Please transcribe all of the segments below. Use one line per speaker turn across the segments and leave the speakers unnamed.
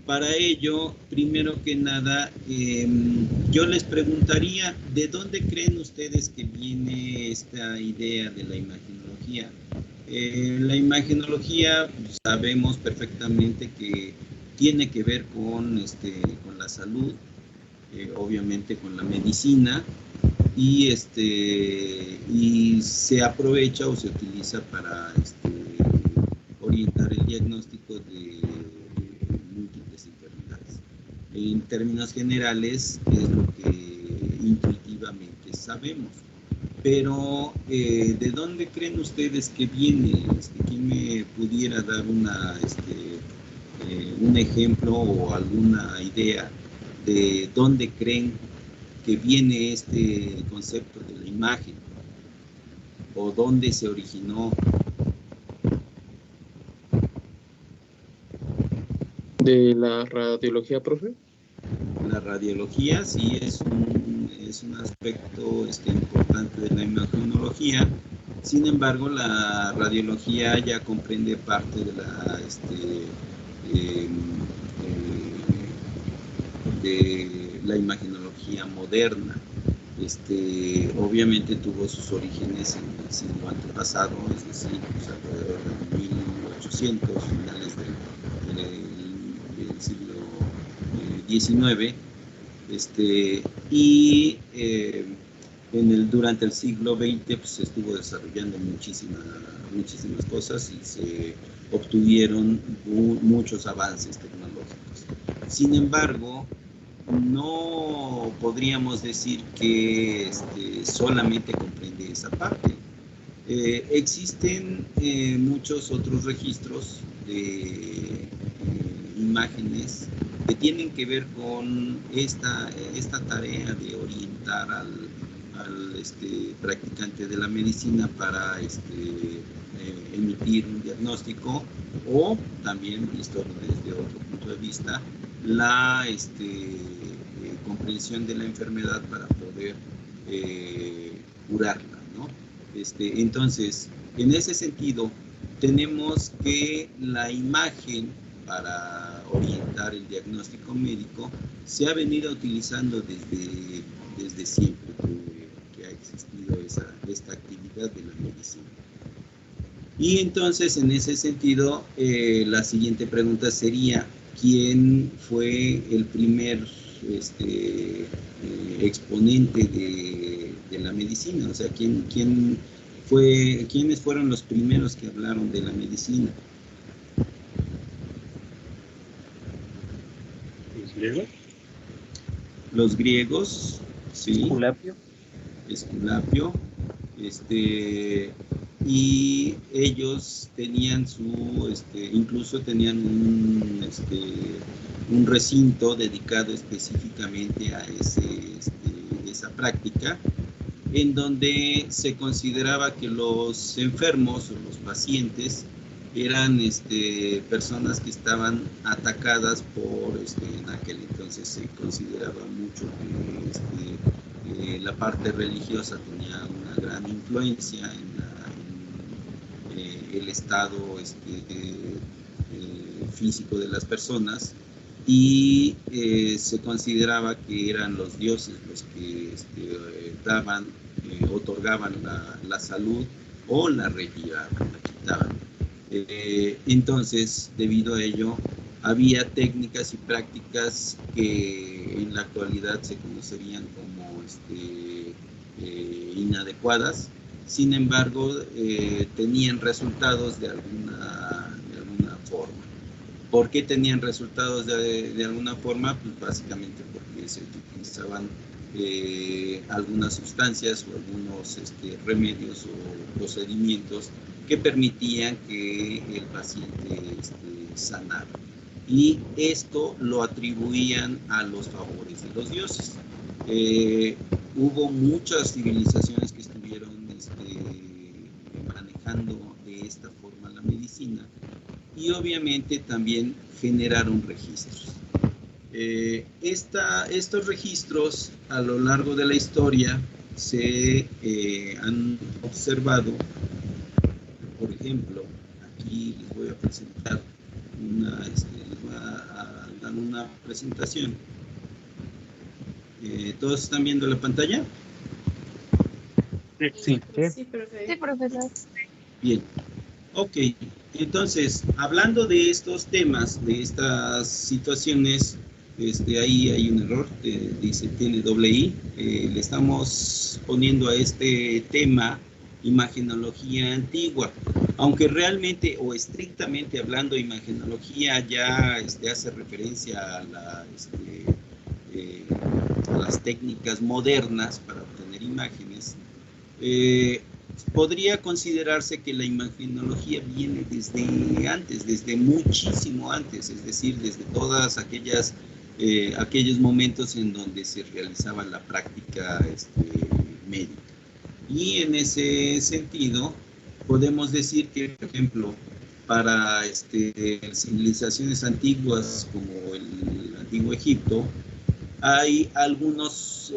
Para ello, primero que nada, yo les preguntaría, ¿de dónde creen ustedes que viene esta idea de la imagenología? La imagenología, pues, sabemos perfectamente que tiene que ver con la salud, obviamente con la medicina, y se aprovecha o se utiliza para orientar el diagnóstico de múltiples enfermedades. En términos generales es lo que intuitivamente sabemos. Pero, ¿de dónde creen ustedes que viene? ¿Quién me pudiera dar un ejemplo o alguna idea de dónde creen que viene este concepto de la imagen? ¿O dónde se originó?
¿De la radiología, profe?
La radiología sí es un aspecto importante de la imagenología. Sin embargo, la radiología ya comprende parte de la de la imagenología moderna. Obviamente tuvo sus orígenes en el siglo antepasado, es decir, pues alrededor de 1800, finales del siglo XIX, y durante el siglo XX pues, se estuvo desarrollando muchísimas cosas y se obtuvieron muchos avances tecnológicos. Sin embargo, no podríamos decir que solamente comprende esa parte. Existen muchos otros registros de imágenes que tienen que ver con esta tarea de orientar al practicante de la medicina para emitir un diagnóstico, o también, visto desde otro punto de vista, la comprensión de la enfermedad para poder curarla, ¿no? Entonces, en ese sentido, tenemos que la imagen para orientar el diagnóstico médico se ha venido utilizando desde siempre que ha existido esta actividad de la medicina. Y entonces, en ese sentido, la siguiente pregunta sería, ¿quién fue el primer exponente de la medicina? O sea, ¿quiénes fueron los primeros que hablaron de la medicina?
¿Los griegos?
Los griegos, sí. Esculapio. Y ellos tenían incluso tenían un recinto dedicado específicamente a esa práctica, en donde se consideraba que los enfermos o los pacientes eran personas que estaban atacadas por, en aquel entonces se consideraba mucho que la parte religiosa tenía una gran influencia en el estado físico de las personas, y se consideraba que eran los dioses los que otorgaban la salud o la retiraban, la quitaban. Entonces, debido a ello, había técnicas y prácticas que en la actualidad se conocerían como inadecuadas. Sin embargo, tenían resultados de alguna forma. ¿Por qué tenían resultados de alguna forma? Pues básicamente porque se utilizaban algunas sustancias o algunos remedios o procedimientos que permitían que el paciente sanara. Y esto lo atribuían a los favores de los dioses. Hubo muchas civilizaciones que estuvieron manejando de esta forma la medicina, y obviamente también generaron registros. Estos registros a lo largo de la historia se han observado. Por ejemplo, aquí les voy a presentar les va a dar una presentación. ¿Todos están viendo la pantalla?
Sí.
Sí, profesor.
Bien. Ok. Entonces, hablando de estos temas, de estas situaciones, ahí hay un error, dice, tiene doble I. Le estamos poniendo a este tema imagenología antigua, aunque realmente o estrictamente hablando, imagenología ya hace referencia a las técnicas modernas para obtener imágenes. Podría considerarse que la imagenología viene desde antes, desde muchísimo antes, es decir, desde todas aquellos momentos en donde se realizaba la práctica médica. Y en ese sentido, podemos decir que, por ejemplo, para civilizaciones antiguas como el Antiguo Egipto, hay algunos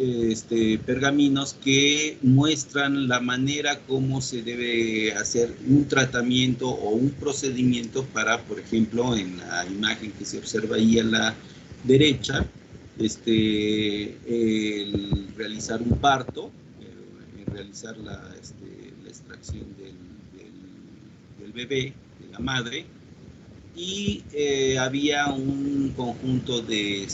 pergaminos que muestran la manera como se debe hacer un tratamiento o un procedimiento para, por ejemplo, en la imagen que se observa ahí a la derecha, el realizar un parto, realizar la extracción del bebé, de la madre, y había un conjunto de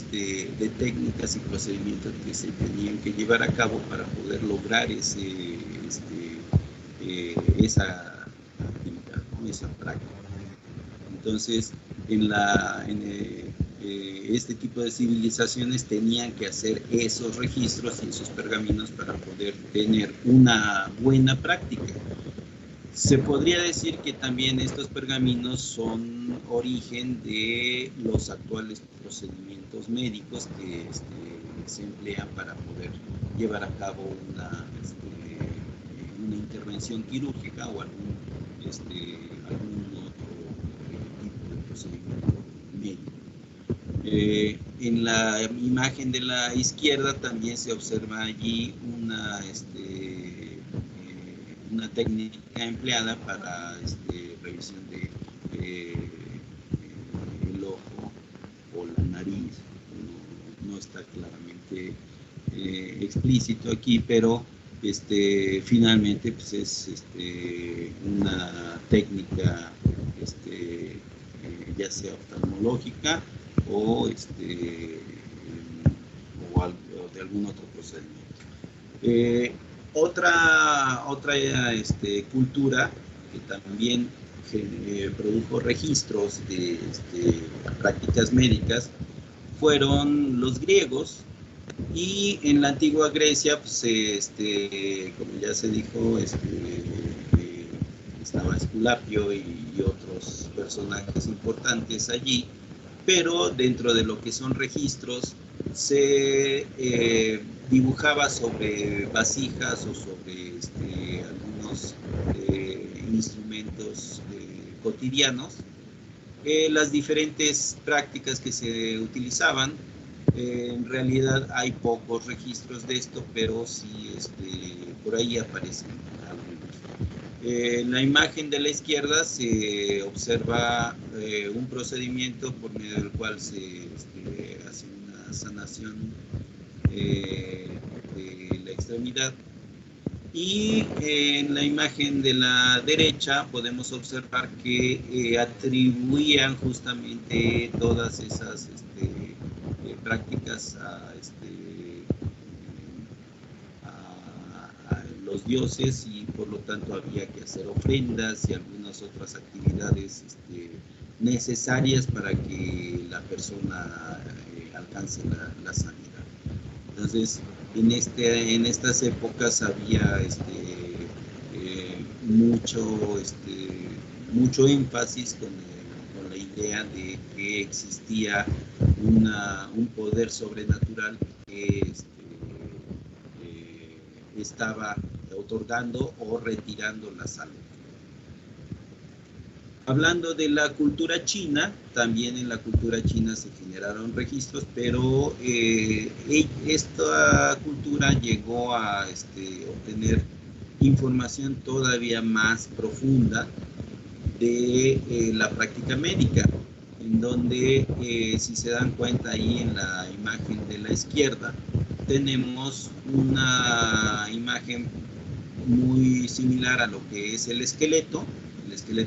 técnicas y procedimientos que se tenían que llevar a cabo para poder lograr esa actividad, ¿no? Esa práctica. Entonces, este tipo de civilizaciones tenían que hacer esos registros y esos pergaminos para poder tener una buena práctica. Se podría decir que también estos pergaminos son origen de los actuales procedimientos médicos que se emplean para poder llevar a cabo una intervención quirúrgica o algún otro tipo de procedimiento médico. En la imagen de la izquierda también se observa allí una técnica empleada para revisión de el ojo o la nariz. No está claramente explícito aquí, pero finalmente pues es una técnica ya sea oftalmológica o de algún otro procedimiento. Otra cultura que también produjo registros de prácticas médicas fueron los griegos, y en la antigua Grecia, pues, como ya se dijo, estaba Esculapio y otros personajes importantes allí, pero dentro de lo que son registros se dibujaba sobre vasijas o sobre algunos instrumentos cotidianos las diferentes prácticas que se utilizaban. En realidad hay pocos registros de esto, pero sí por ahí aparecen algunos. En la imagen de la izquierda se observa un procedimiento por medio del cual se hace una sanación de la extremidad. Y en la imagen de la derecha podemos observar que atribuían justamente todas esas prácticas a los dioses, y por lo tanto había que hacer ofrendas y algunas otras actividades necesarias para que la persona alcance la sanidad. Entonces, en estas épocas había mucho énfasis con la idea de que existía un poder sobrenatural que estaba otorgando o retirando la salud. Hablando de la cultura china, también en la cultura china se generaron registros, pero esta cultura llegó a obtener información todavía más profunda de la práctica médica. en donde, si se dan cuenta ahí en la imagen de la izquierda, tenemos una imagen muy similar a lo que es el esqueleto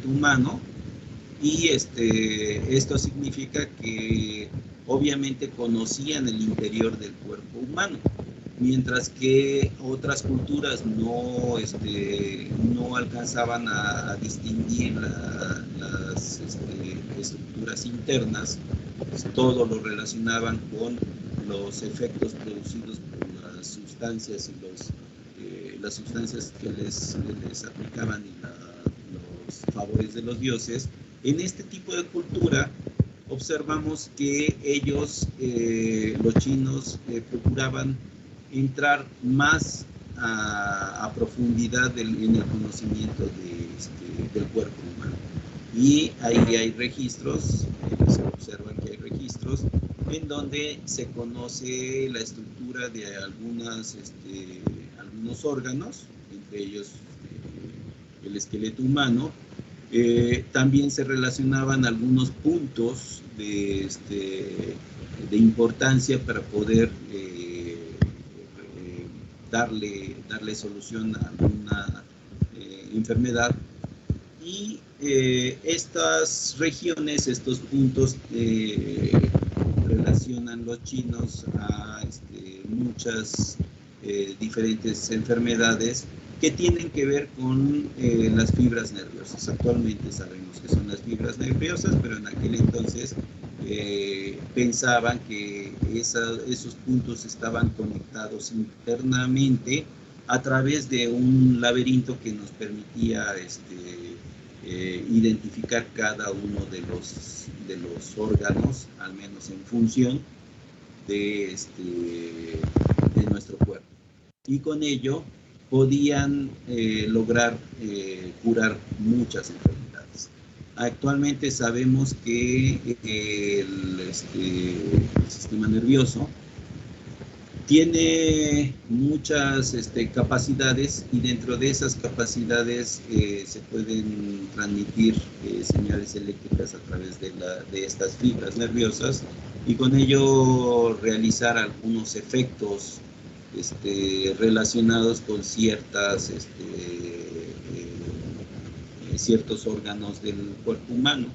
humano, y esto significa que obviamente conocían el interior del cuerpo humano, mientras que otras culturas no alcanzaban a distinguir las estructuras internas, pues todo lo relacionaban con los efectos producidos por las sustancias y las sustancias que les aplicaban y los favores de los dioses. En este tipo de cultura observamos que ellos, los chinos, procuraban entrar más a profundidad en el conocimiento del cuerpo humano. Y ahí hay registros, se observan que hay registros en donde se conoce la estructura de algunos órganos, entre ellos el esqueleto humano. También se relacionaban algunos puntos de importancia para poder darle solución a alguna enfermedad. Y estas regiones, estos puntos, relacionan los chinos a muchas diferentes enfermedades que tienen que ver con las fibras nerviosas. Actualmente sabemos que son las fibras nerviosas, pero en aquel entonces pensaban que esos puntos estaban conectados internamente a través de un laberinto que nos permitía identificar cada uno de los órganos, al menos en función de nuestro cuerpo. Y con ello podían lograr curar muchas enfermedades. Actualmente sabemos que el sistema nervioso tiene muchas capacidades, y dentro de esas capacidades se pueden transmitir señales eléctricas a través de estas fibras nerviosas, y con ello realizar algunos efectos relacionados con ciertos órganos del cuerpo humano.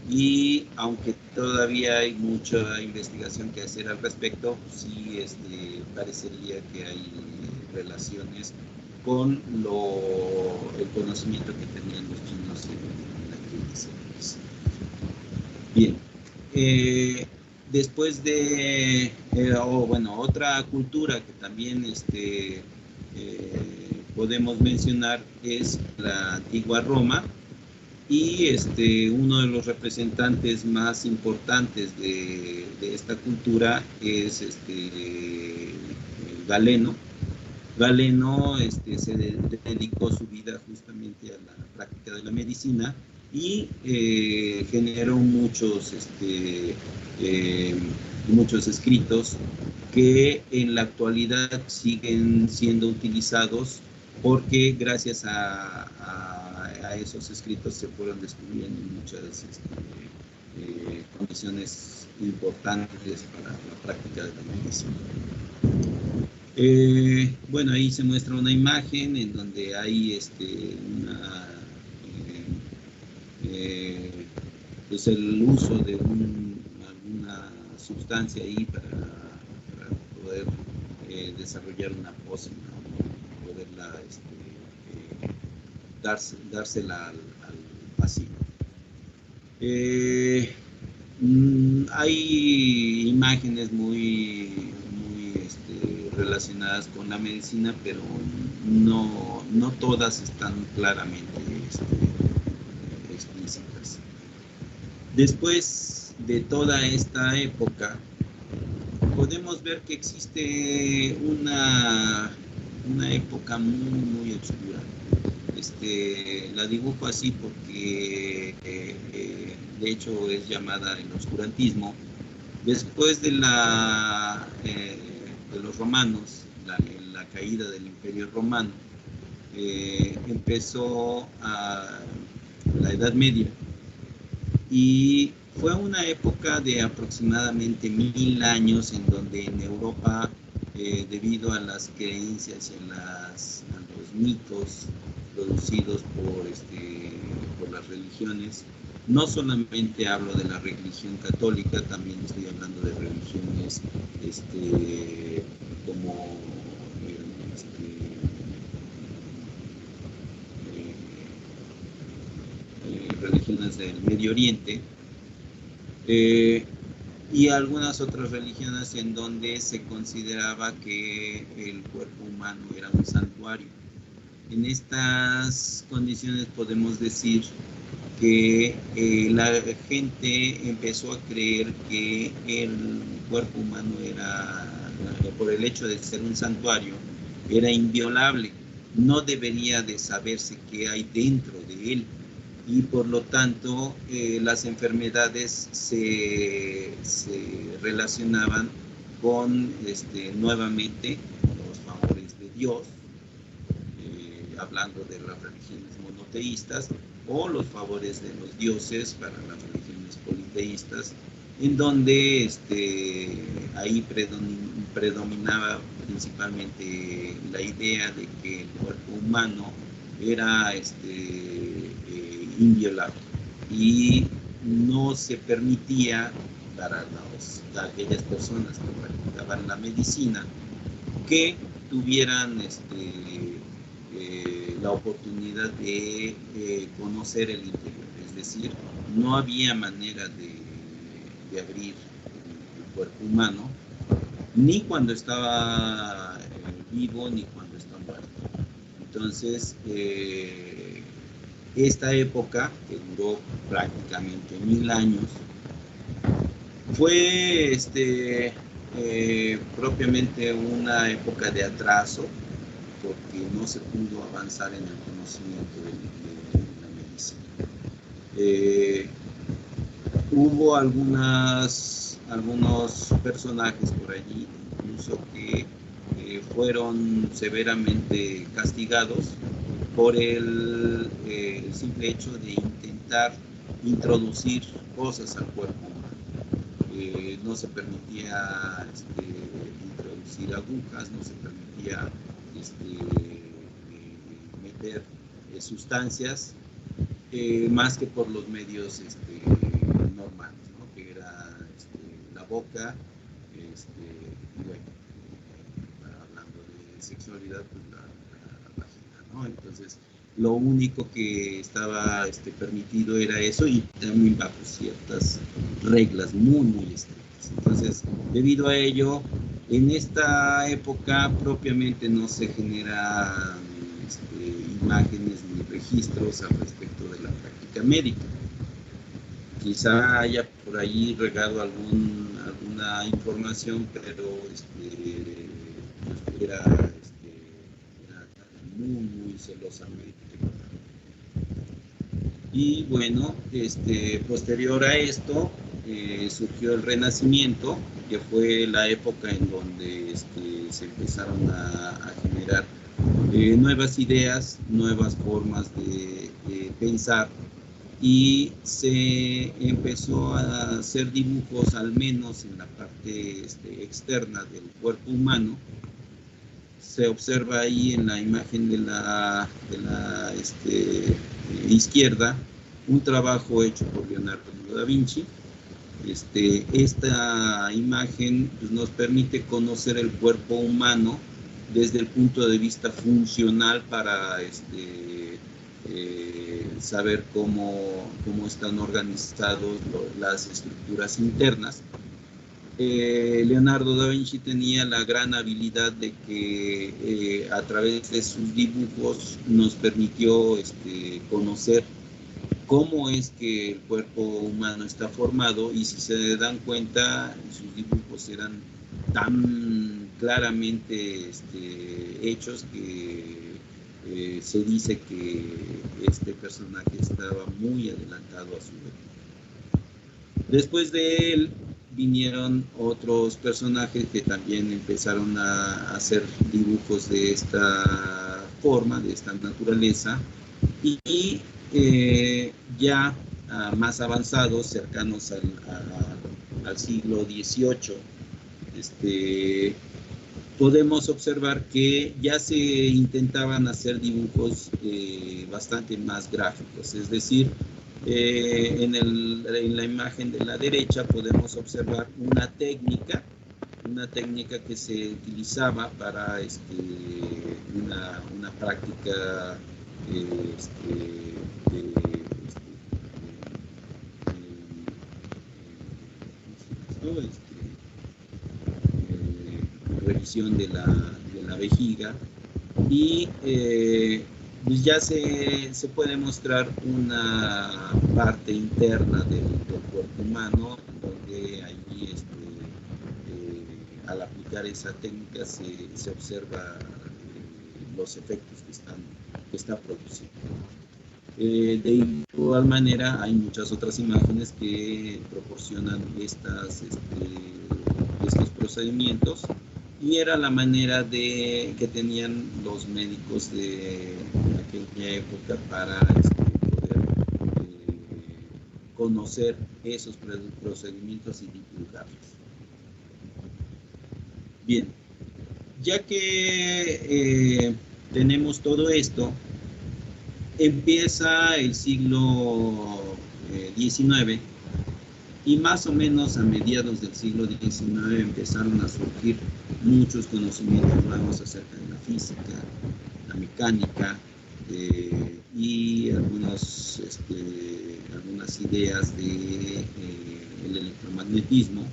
Y aunque todavía hay mucha investigación que hacer al respecto, sí parecería que hay relaciones con el conocimiento que tenían los chinos en aquellos años. Bien, después de, otra cultura que también podemos mencionar es la antigua Roma. Y uno de los representantes más importantes de esta cultura es Galeno. Galeno se dedicó su vida justamente a la práctica de la medicina y generó muchos escritos que en la actualidad siguen siendo utilizados, porque gracias a esos escritos se fueron descubriendo muchas condiciones importantes para la práctica de la medicina. Bueno, ahí se muestra una imagen en donde hay pues el uso de alguna sustancia ahí para poder desarrollar una pócima, poderla dársela al paciente. Hay imágenes muy relacionadas con la medicina, pero no todas están claramente explícitas. Después de toda esta época, podemos ver que existe una época muy oscura. La dibujo así porque de hecho es llamada el oscurantismo. Después de los romanos, la caída del Imperio Romano, empezó la Edad Media, y Fue una época de aproximadamente 1000 años en donde en Europa, debido a las creencias y a los mitos producidos por las religiones, no solamente hablo de la religión católica, también estoy hablando de religiones como religiones del Medio Oriente, y algunas otras religiones en donde se consideraba que el cuerpo humano era un santuario. En estas condiciones podemos decir que la gente empezó a creer que el cuerpo humano era, por el hecho de ser un santuario, era inviolable. No debería de saberse qué hay dentro de él. Y por lo tanto las enfermedades se relacionaban con nuevamente los favores de Dios, hablando de las religiones monoteístas, o los favores de los dioses para las religiones politeístas, en donde ahí predominaba principalmente la idea de que el cuerpo humano era inviolable y no se permitía para aquellas personas que practicaban la medicina que tuvieran la oportunidad de conocer el interior, es decir, no había manera de abrir el cuerpo humano ni cuando estaba vivo ni cuando está muerto. Entonces, esta época, que duró prácticamente 1000 años, fue propiamente una época de atraso, porque no se pudo avanzar en el conocimiento de la medicina. Hubo algunos personajes por allí, incluso que fueron severamente castigados por el simple hecho de intentar introducir cosas al cuerpo humano. No se permitía introducir agujas, no se permitía meter sustancias más que por los medios normales, ¿no? Que era la boca, y bueno, hablando de sexualidad, pues la vagina, ¿no? Entonces, lo único que estaba permitido era eso, y también bajo ciertas reglas muy, muy estrictas. Entonces, debido a ello, en esta época propiamente no se generan imágenes ni registros al respecto de la práctica médica. Quizá haya por ahí regado alguna información, pero era muy celosamente. Y bueno, posterior a esto surgió el Renacimiento, que fue la época en donde se empezaron a generar nuevas ideas, nuevas formas de pensar, y se empezó a hacer dibujos, al menos en la parte externa del cuerpo humano. Se observa ahí en la imagen de la izquierda un trabajo hecho por Leonardo da Vinci. Esta imagen pues, nos permite conocer el cuerpo humano desde el punto de vista funcional para saber cómo están organizadas las estructuras internas. Leonardo da Vinci tenía la gran habilidad de que a través de sus dibujos nos permitió conocer cómo es que el cuerpo humano está formado, y si se dan cuenta, sus dibujos eran tan claramente hechos que se dice que este personaje estaba muy adelantado a su época. Después de él vinieron otros personajes que también empezaron a hacer dibujos de esta forma, de esta naturaleza, y ya más avanzados, cercanos al siglo XVIII, podemos observar que ya se intentaban hacer dibujos bastante más gráficos, es decir, en la imagen de la derecha podemos observar una técnica que se utilizaba para una práctica revisión de la vejiga, y pues ya se puede mostrar una parte interna del cuerpo humano, donde allí al aplicar esa técnica se observa los efectos que está produciendo. De igual manera hay muchas otras imágenes que proporcionan estos procedimientos, y era la manera que tenían los médicos de aquella época para poder conocer esos procedimientos y divulgarlos. Bien, ya que tenemos todo esto, empieza el siglo XIX, y más o menos a mediados del siglo XIX empezaron a surgir muchos conocimientos nuevos acerca de la física, la mecánica, y algunas ideas del electromagnetismo,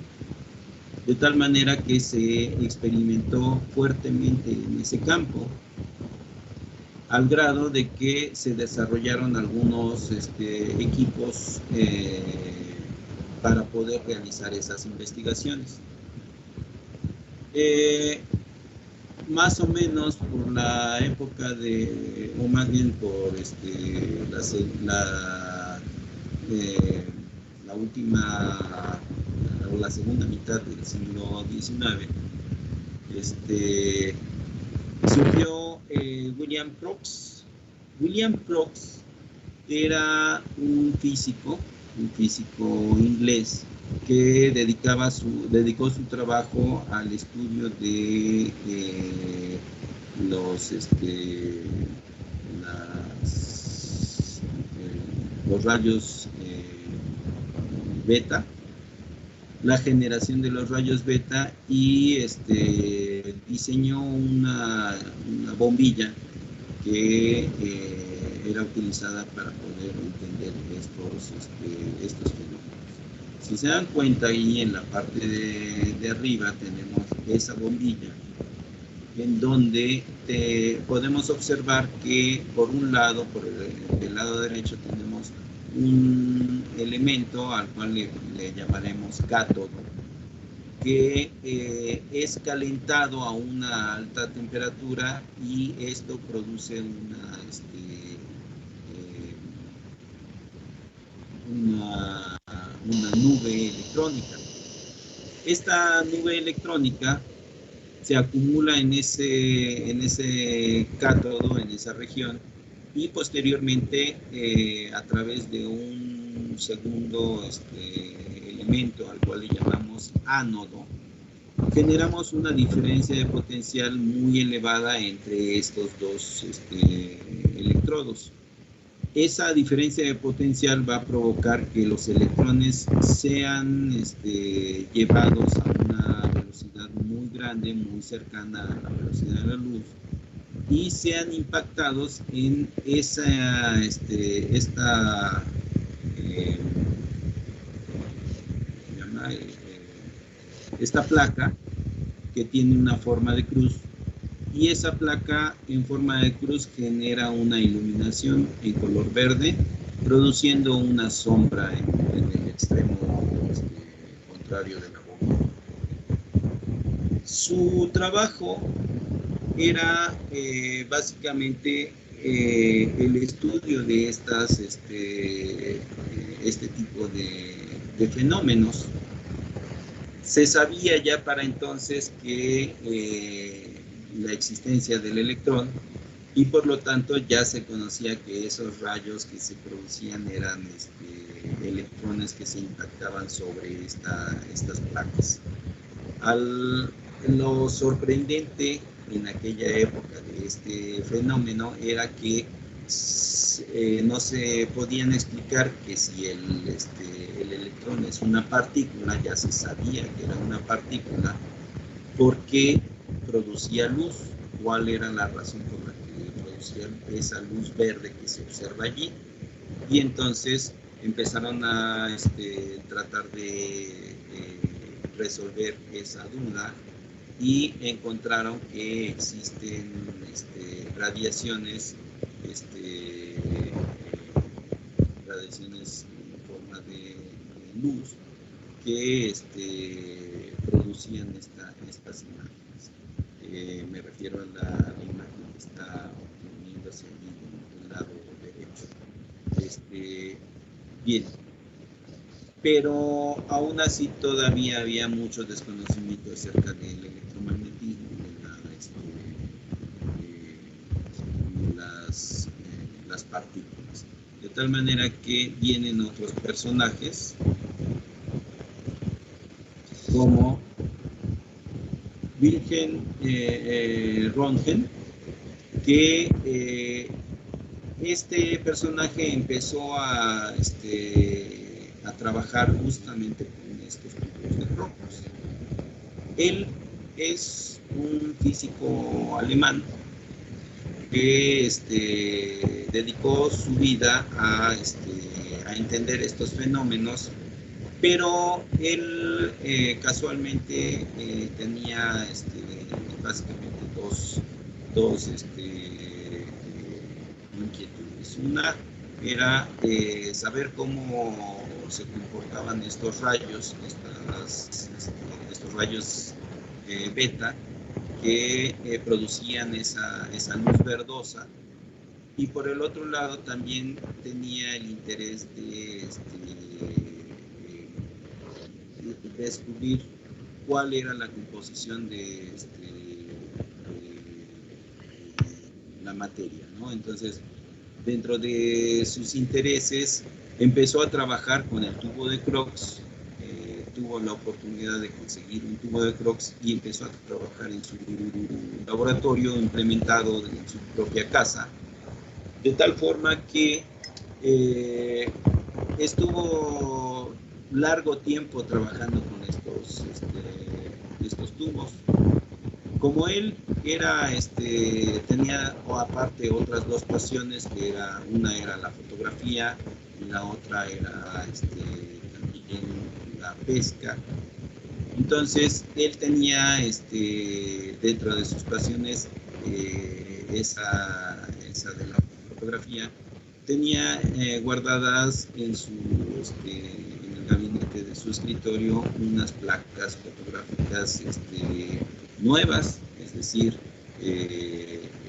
de tal manera que se experimentó fuertemente en ese campo, al grado de que se desarrollaron algunos equipos para poder realizar esas investigaciones. Más o menos por la época o más bien por la última o la segunda mitad del siglo XIX, surgió William Crookes. William Crookes era un físico inglés que dedicó su trabajo al estudio de los rayos beta, la generación de los rayos beta, y diseñó una bombilla que era utilizada para poder entender estos fenómenos. Si se dan cuenta, ahí en la parte de arriba tenemos esa bombilla, en donde podemos observar que por un lado, por el lado derecho, tenemos un elemento al cual le llamaremos cátodo, que es calentado a una alta temperatura, y esto produce una nube electrónica. Esta nube electrónica se acumula en ese cátodo, en esa región, y posteriormente a través de un segundo elemento al cual le llamamos ánodo, generamos una diferencia de potencial muy elevada entre estos dos electrodos. Esa diferencia de potencial va a provocar que los electrones sean llevados a una velocidad muy grande, muy cercana a la velocidad de la luz, y sean impactados en esta placa que tiene una forma de cruz, y esa placa en forma de cruz genera una iluminación en color verde, produciendo una sombra en el extremo contrario de la bomba. Su trabajo era básicamente el estudio de este tipo de fenómenos. Se sabía ya para entonces que la existencia del electrón y por lo tanto ya se conocía que esos rayos que se producían eran electrones que se impactaban sobre estas placas. Lo sorprendente en aquella época de este fenómeno era que no se podían explicar que si el electrón es una partícula, ya se sabía que era una partícula, ¿por qué producía luz? ¿Cuál era la razón por la que producía esa luz verde que se observa allí? Y entonces empezaron a tratar de resolver esa duda y encontraron que existen radiaciones en forma de luz que producían estas imágenes. Me refiero a la imagen que está poniéndose allí en el lado derecho. Bien, pero aún así todavía había mucho desconocimiento acerca del electromagnetismo, de las partículas. De tal manera que vienen otros personajes como Wilhelm Röntgen, que este personaje empezó a trabajar justamente con estos tipos de grupos. Él es un físico alemán que dedicó su vida a entender estos fenómenos, pero él casualmente tenía básicamente dos inquietudes. Una era saber cómo se comportaban estos rayos, estos rayos beta que producían esa luz verdosa, y por el otro lado también tenía el interés de descubrir cuál era la composición de la materia, ¿no? Entonces, dentro de sus intereses, empezó a trabajar con el tubo de Crookes. Tuvo la oportunidad de conseguir un tubo de Crookes y empezó a trabajar en su laboratorio implementado en su propia casa, de tal forma que estuvo largo tiempo trabajando con estos tubos. Como él tenía aparte otras dos pasiones, que una era la fotografía y la otra era también la pesca. Entonces él tenía dentro de sus pasiones esa de la fotografía, tenía guardadas en el gabinete de su escritorio unas placas fotográficas nuevas, es decir,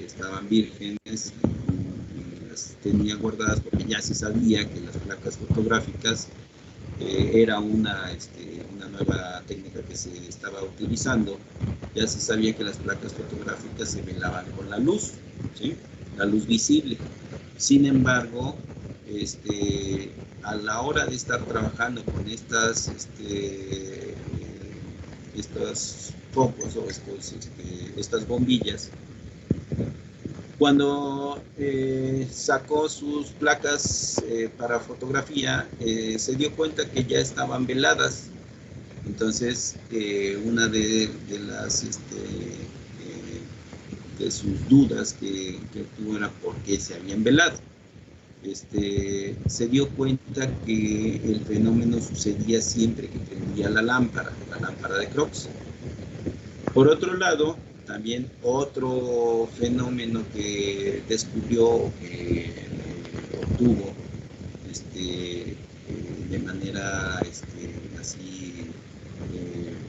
estaban vírgenes, y las tenía guardadas porque ya se sabía que las placas fotográficas era una nueva técnica que se estaba utilizando. Ya se sabía que las placas fotográficas se velaban con la luz, ¿sí? La luz visible. Sin embargo, a la hora de estar trabajando con estos focos o estas bombillas, cuando sacó sus placas para fotografía, se dio cuenta que ya estaban veladas. Entonces, una de sus dudas que tuvo era por qué se habían velado. Se dio cuenta que el fenómeno sucedía siempre que prendía la lámpara de Crookes. Por otro lado, también otro fenómeno que descubrió, que obtuvo de manera así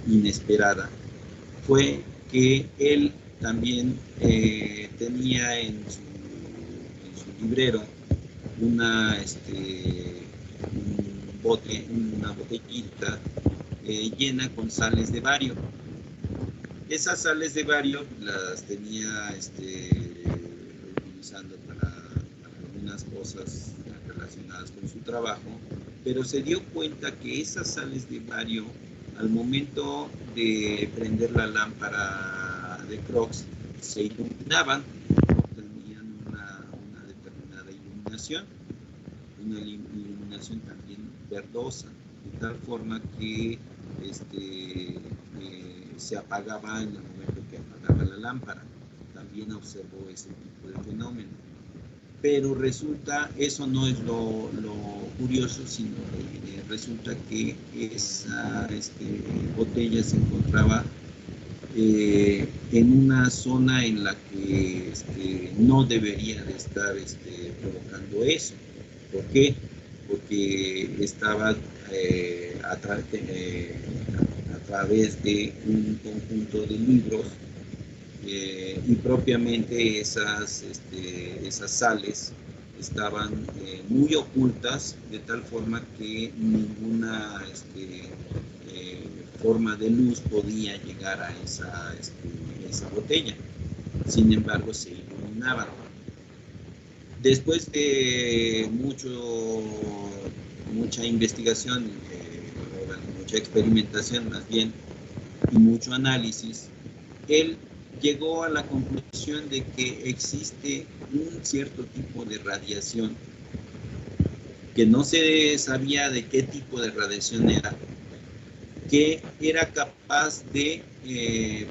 inesperada, fue que él también tenía en su librero una botellita llena con sales de bario. Esas sales de bario las tenía usando para algunas cosas relacionadas con su trabajo, pero se dio cuenta que esas sales de bario, al momento de prender la lámpara de Crookes, se iluminaban, tenían una determinada iluminación, una iluminación también verdosa, de tal forma que se apagaba en el momento que apagaba la lámpara. También observó ese tipo de fenómeno. Pero resulta, eso no es lo curioso, sino que resulta que esa botella se encontraba en una zona en la que no debería de estar provocando eso. ¿Por qué? Porque estaba a través de un conjunto de libros y propiamente esas sales estaban muy ocultas, de tal forma que ninguna forma de luz podía llegar a esa botella. Sin embargo, se iluminaban. Después de mucha investigación, mucha experimentación más bien, y mucho análisis, él llegó a la conclusión de que existe un cierto tipo de radiación que no se sabía de qué tipo de radiación era, que era capaz de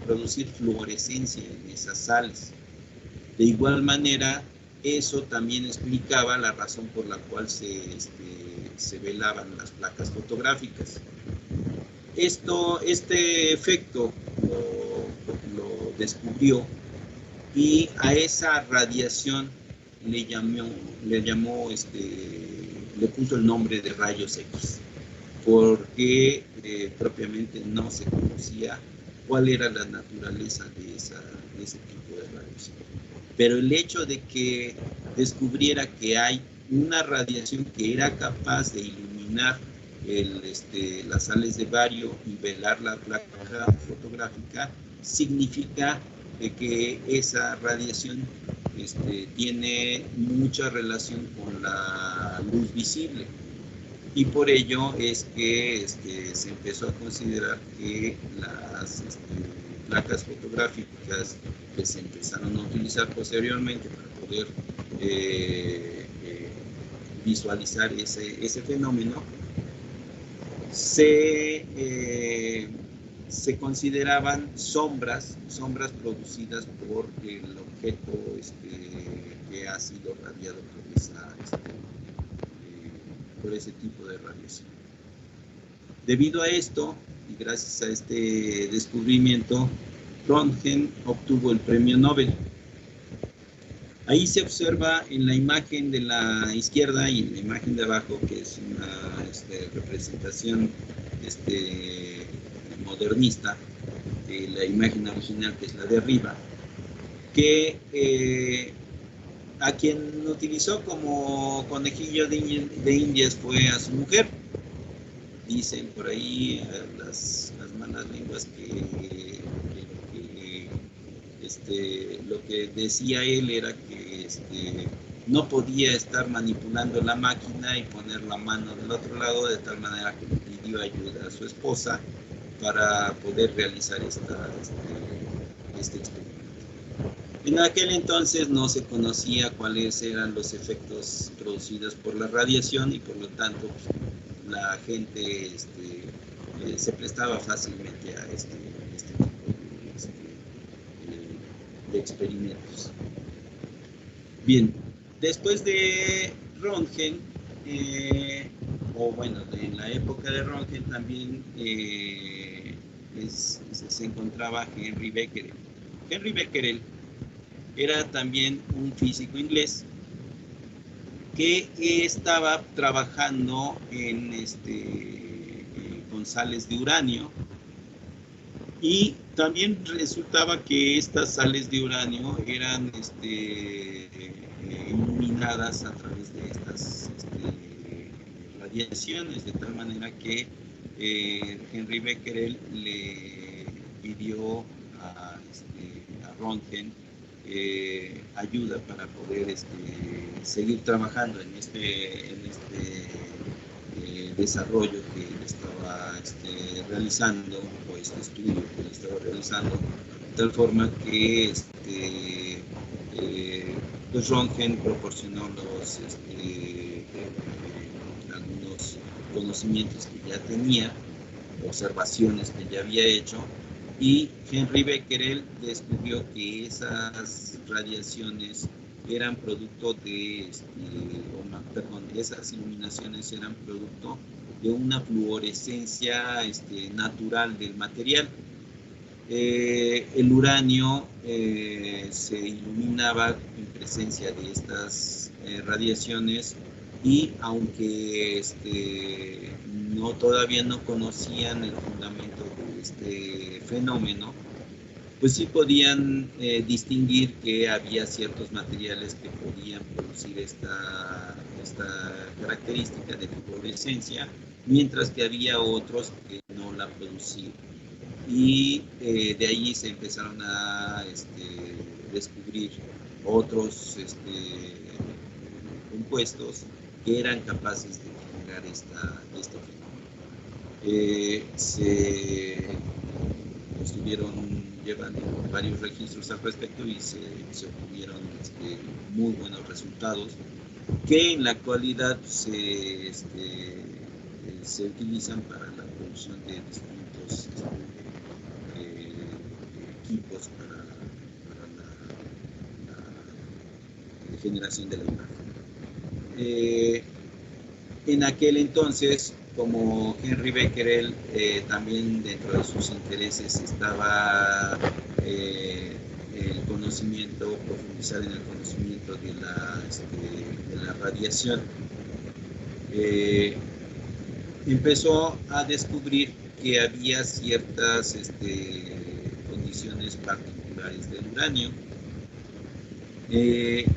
producir fluorescencia en esas sales. De igual manera, eso también explicaba la razón por la cual se velaban las placas fotográficas. Este efecto lo descubrió, y a esa radiación le puso el nombre de rayos X, porque propiamente no se conocía cuál era la naturaleza de ese tipo de radiación. Pero el hecho de que descubriera que hay una radiación que era capaz de iluminar las sales de bario y velar la placa fotográfica, significa que esa radiación tiene mucha relación con la luz visible. Y por ello es que se empezó a considerar que las placas fotográficas que se empezaron a utilizar posteriormente para poder visualizar ese fenómeno, se consideraban sombras producidas por el objeto que ha sido radiado por ese tipo de radiación. Debido a esto, y gracias a este descubrimiento, Röntgen obtuvo el premio Nobel. Ahí se observa en la imagen de la izquierda y en la imagen de abajo, que es una representación modernista de la imagen original, que es la de arriba, que a quien utilizó como conejillo de indias fue a su mujer. Dicen por ahí las malas lenguas que lo que decía él era que no podía estar manipulando la máquina y poner la mano del otro lado, de tal manera que le pidió ayuda a su esposa para poder realizar este experimento. En aquel entonces no se conocía cuáles eran los efectos producidos por la radiación, y por lo tanto pues, la gente se prestaba fácilmente a este tipo de experimentos. Bien, después de Röntgen, en la época de Röntgen también se encontraba Henry Becquerel. Henry Becquerel era también un físico inglés que estaba trabajando con sales de uranio, y también resultaba que estas sales de uranio eran iluminadas a través de estas radiaciones, de tal manera que Henry Becquerel le pidió a Röntgen ayuda para poder seguir trabajando en este desarrollo que estaba realizando, o este estudio que estaba realizando, de tal forma que pues Röntgen proporcionó algunos conocimientos que ya tenía, observaciones que ya había hecho, y Henry Becquerel descubrió que esas radiaciones eran producto de, esas iluminaciones eran producto de una fluorescencia natural del material. El uranio se iluminaba en presencia de estas radiaciones, y aunque todavía no conocían el fundamento de este fenómeno, pues sí podían distinguir que había ciertos materiales que podían producir esta característica de fluorescencia, mientras que había otros que no la producían. Y de ahí se empezaron a descubrir otros compuestos que eran capaces de generar este fenómeno. Se estuvieron llevando varios registros al respecto y se obtuvieron muy buenos resultados, que en la actualidad se utilizan para la producción de distintos equipos para la generación de la imagen. En aquel entonces, como Henry Becquerel, también dentro de sus intereses estaba el conocimiento, profundizar en el conocimiento de la radiación. Empezó a descubrir que había ciertas condiciones particulares del uranio.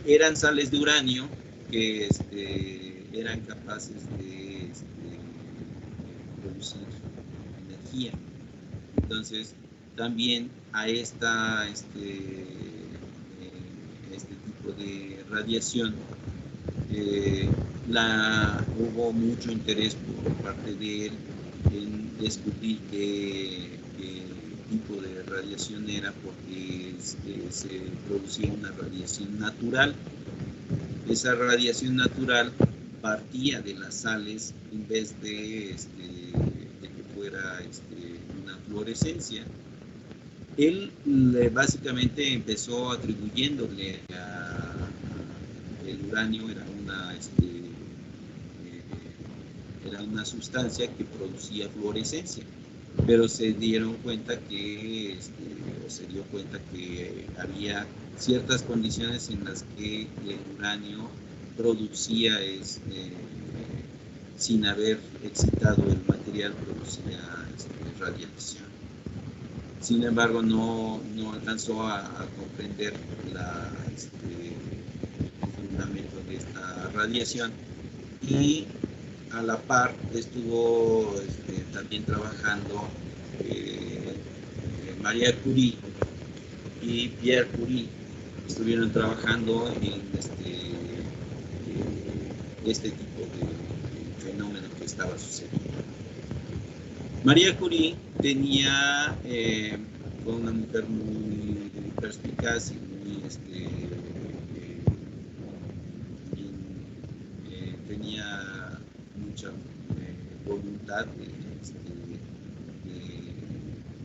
Eran sales de uranio que eran capaces de producir energía. Entonces, también a este tipo de radiación hubo mucho interés por parte de él en descubrir qué tipo de radiación era, porque se producía una radiación natural. Esa radiación natural partía de las sales en vez de que fuera una fluorescencia. Él básicamente empezó atribuyéndole el uranio era una sustancia que producía fluorescencia, pero se dieron cuenta que se dio cuenta que había ciertas condiciones en las que el uranio producía sin haber excitado el material, producía radiación. Sin embargo, no alcanzó a comprender el fundamento de esta radiación, y a la par estuvo también trabajando María Curie y Pierre Curie. Estuvieron trabajando en este tipo de fenómeno que estaba sucediendo. María Curie fue una mujer muy perspicaz y muy tenía mucha voluntad de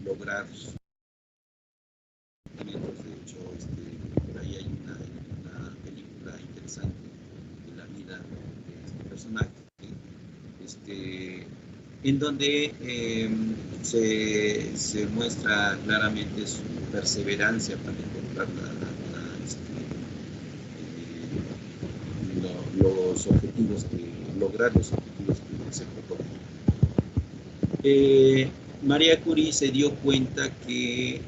lograr sus objetivos. De hecho, por ahí hay una película interesante de la vida de este personaje, en donde se muestra claramente su perseverancia para encontrar los objetivos lograr los objetivos que se proponen. María Curie se dio cuenta que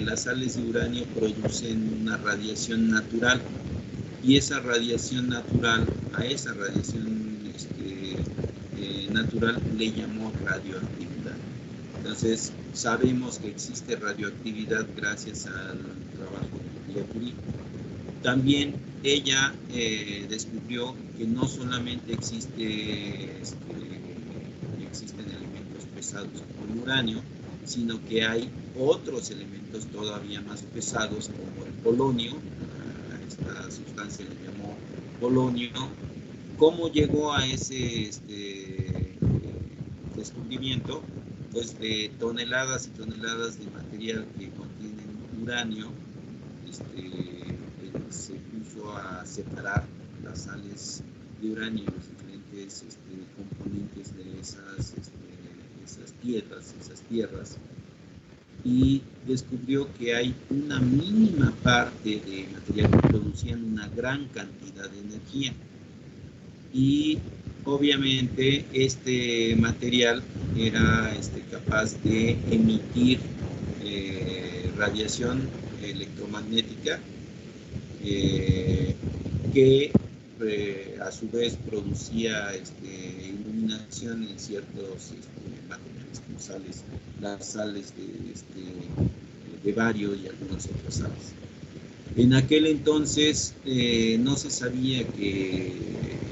las sales de uranio producen una radiación natural, y esa radiación natural, natural le llamó radioactividad. Entonces, sabemos que existe radioactividad gracias al trabajo María Curie. También ella descubrió que no solamente existen elementos pesados como el uranio, sino que hay otros elementos todavía más pesados como el polonio. A esta sustancia le llamó polonio. ¿Cómo llegó a ese descubrimiento? Pues de toneladas y toneladas de material que contienen uranio, se puso a separar las sales de uranio, los diferentes componentes de esas tierras, y descubrió que hay una mínima parte de material que producían una gran cantidad de energía. Y obviamente este material era capaz de emitir radiación electromagnética que a su vez producía iluminación en ciertos materiales como las sales de bario y algunas otras sales. En aquel entonces no se sabía que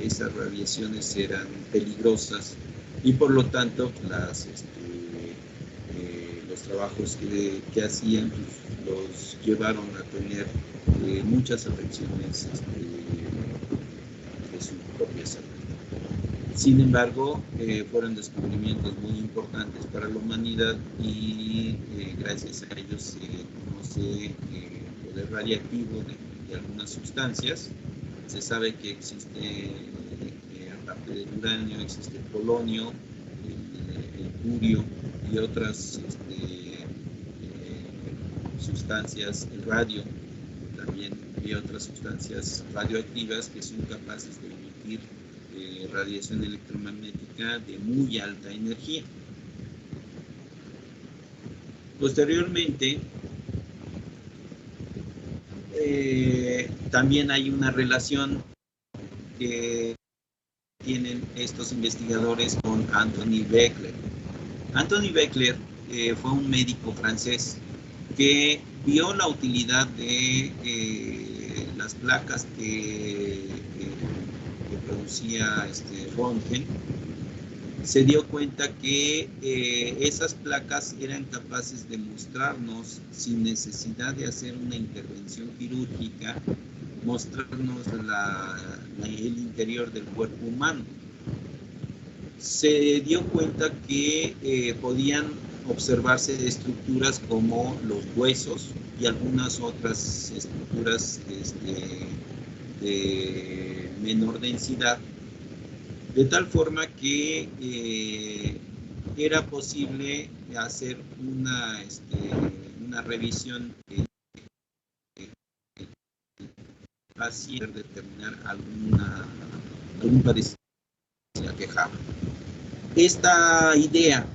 esas radiaciones eran peligrosas y por lo tanto los trabajos que hacían pues, los llevaron a tener muchas afecciones de su propia salud. Sin embargo, fueron descubrimientos muy importantes para la humanidad y gracias a ellos se conoce el poder radiactivo de algunas sustancias. Se sabe que existe, aparte del uranio, existe el polonio, el curio y otras sustancias, el radio, también hay otras sustancias radioactivas que son capaces de emitir radiación electromagnética de muy alta energía. Posteriormente, también hay una relación que tienen estos investigadores con Anthony Becquerel. Anthony Becquerel fue un médico francés que vio la utilidad de las placas que producía Röntgen. Se dio cuenta que esas placas eran capaces de mostrarnos, sin necesidad de hacer una intervención quirúrgica, mostrarnos el interior del cuerpo humano. Se dio cuenta que podían observarse estructuras como los huesos y algunas otras estructuras de menor densidad, de tal forma que era posible hacer una revisión para determinar algún padecimiento que la quejaba. Esta idea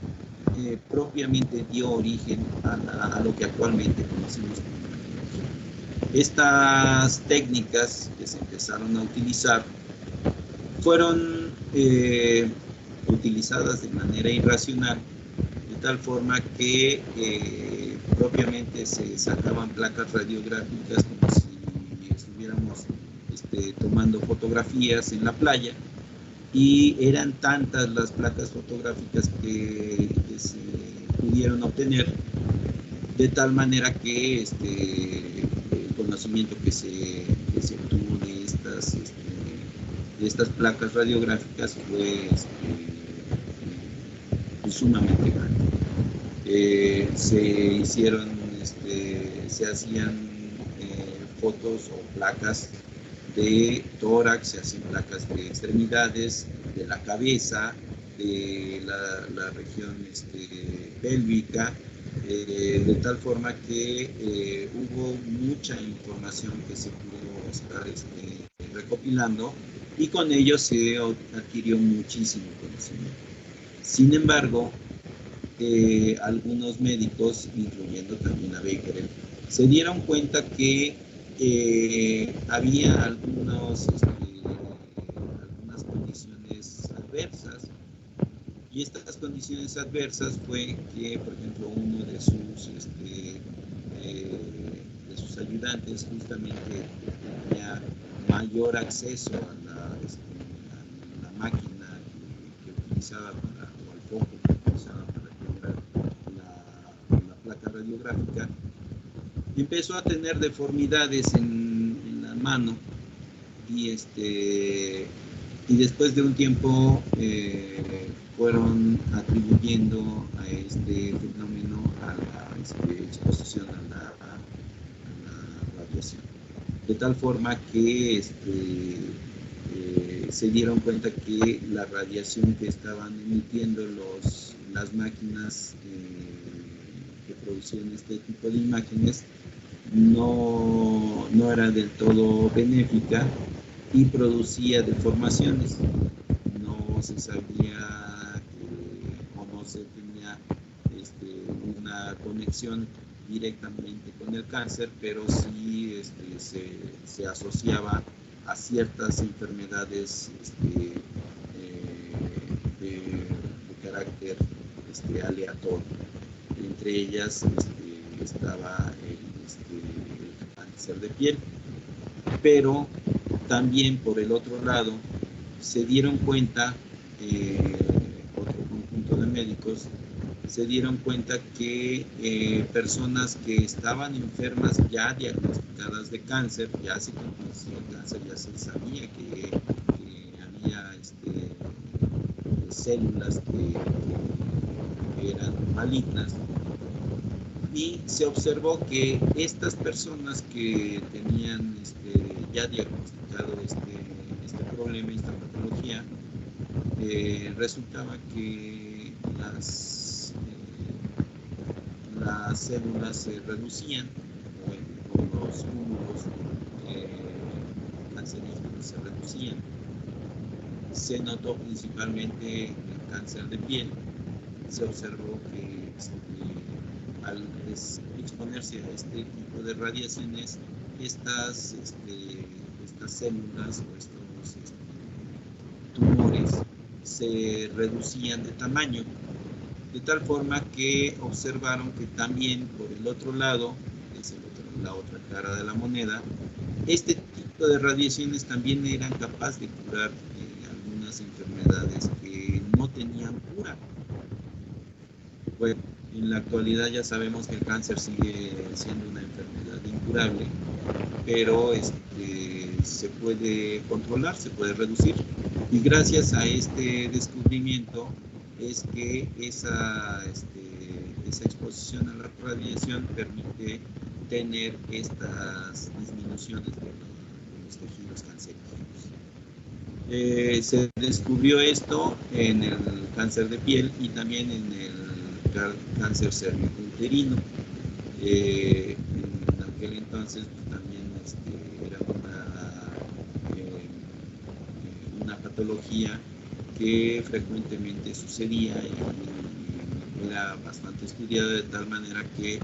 propiamente dio origen a lo que actualmente conocemos como radiología. Estas técnicas que se empezaron a utilizar fueron utilizadas de manera irracional, de tal forma que propiamente se sacaban placas radiográficas como si estuviéramos tomando fotografías en la playa, y eran tantas las placas fotográficas que se pudieron obtener, de tal manera que el conocimiento que se obtuvo de estas placas radiográficas fue sumamente grande. Se hacían fotos o placas de tórax, se hacían placas de extremidades, de la cabeza, de la región pélvica, de tal forma que hubo mucha información que se pudo estar recopilando, y con ello se adquirió muchísimo conocimiento. Sin embargo, algunos médicos, incluyendo también a Becquerel, se dieron cuenta que había algunas condiciones adversas, y estas condiciones adversas fue que, por ejemplo, uno de sus sus ayudantes, justamente tenía mayor acceso a la máquina que utilizaba o al foco que utilizaba para generar la placa radiográfica, empezó a tener deformidades en la mano y después de un tiempo fueron atribuyendo a este fenómeno a la exposición a la radiación. De tal forma que se dieron cuenta que la radiación que estaban emitiendo las máquinas que producían este tipo de imágenes no era del todo benéfica y producía deformaciones. No se sabía o no se tenía una conexión directamente con el cáncer, pero sí se asociaba a ciertas enfermedades de carácter aleatorio. Entre ellas estaba el cáncer de piel, pero también por el otro lado se dieron cuenta, otro conjunto de médicos, se dieron cuenta que personas que estaban enfermas ya diagnosticadas de cáncer, ya se conocía el cáncer, ya se sabía que había células que eran malignas, y se observó que estas personas que tenían ya diagnosticado este problema, esta patología, resultaba que las células se reducían, o los cúmulos cancerígenos se reducían. Se notó principalmente en el cáncer de piel. Se observó que al exponerse a este tipo de radiaciones, estas células o estos tumores se reducían de tamaño, de tal forma que observaron que también por el otro lado, es la otra cara de la moneda, este tipo de radiaciones también eran capaces de curar algunas enfermedades que no tenían cura. Bueno, en la actualidad ya sabemos que el cáncer sigue siendo una enfermedad incurable, pero se puede controlar, se puede reducir. Y gracias a este descubrimiento es que esa exposición a la radiación permite tener estas disminuciones de los tejidos cancerígenos. Se descubrió esto en el cáncer de piel y también en el cáncer cervicuterino. En aquel entonces también era una patología que frecuentemente sucedía y era bastante estudiada, de tal manera que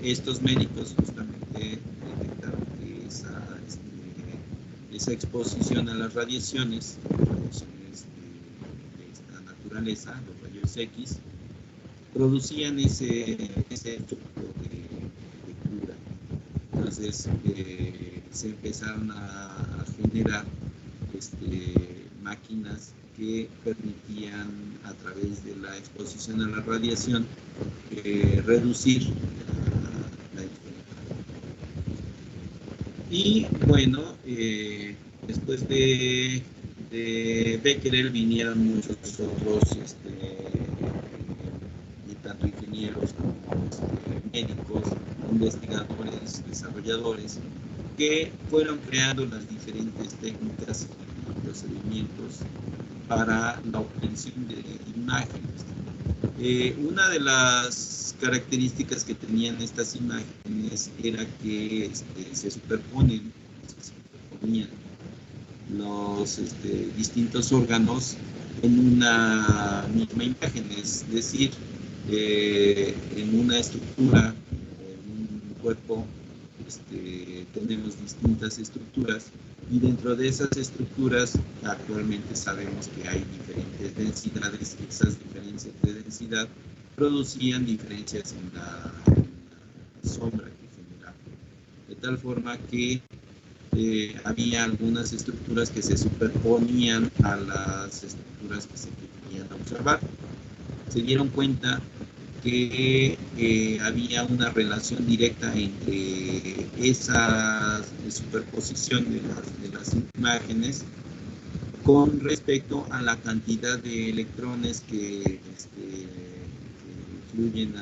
estos médicos justamente detectaron que esa exposición a las radiaciones de esta naturaleza, los rayos X, producían ese efecto de cura. Entonces se empezaron a generar máquinas que permitían, a través de la exposición a la radiación, reducir la enfermedad. Y bueno, después de Becquerel vinieron muchos otros tanto ingenieros como médicos, investigadores, desarrolladores, que fueron creando las diferentes técnicas y procedimientos para la obtención de imágenes. Una de las características que tenían estas imágenes era que se superponían los distintos órganos en una misma imagen, es decir, en una estructura, en un cuerpo, tenemos distintas estructuras, y dentro de esas estructuras actualmente sabemos que hay diferentes densidades. Esas diferencias de densidad producían diferencias en la sombra que generaba. tal forma que había algunas estructuras que se superponían a las estructuras que se querían observar. Se dieron cuenta que había una relación directa entre esa superposición de las imágenes con respecto a la cantidad de electrones que fluyen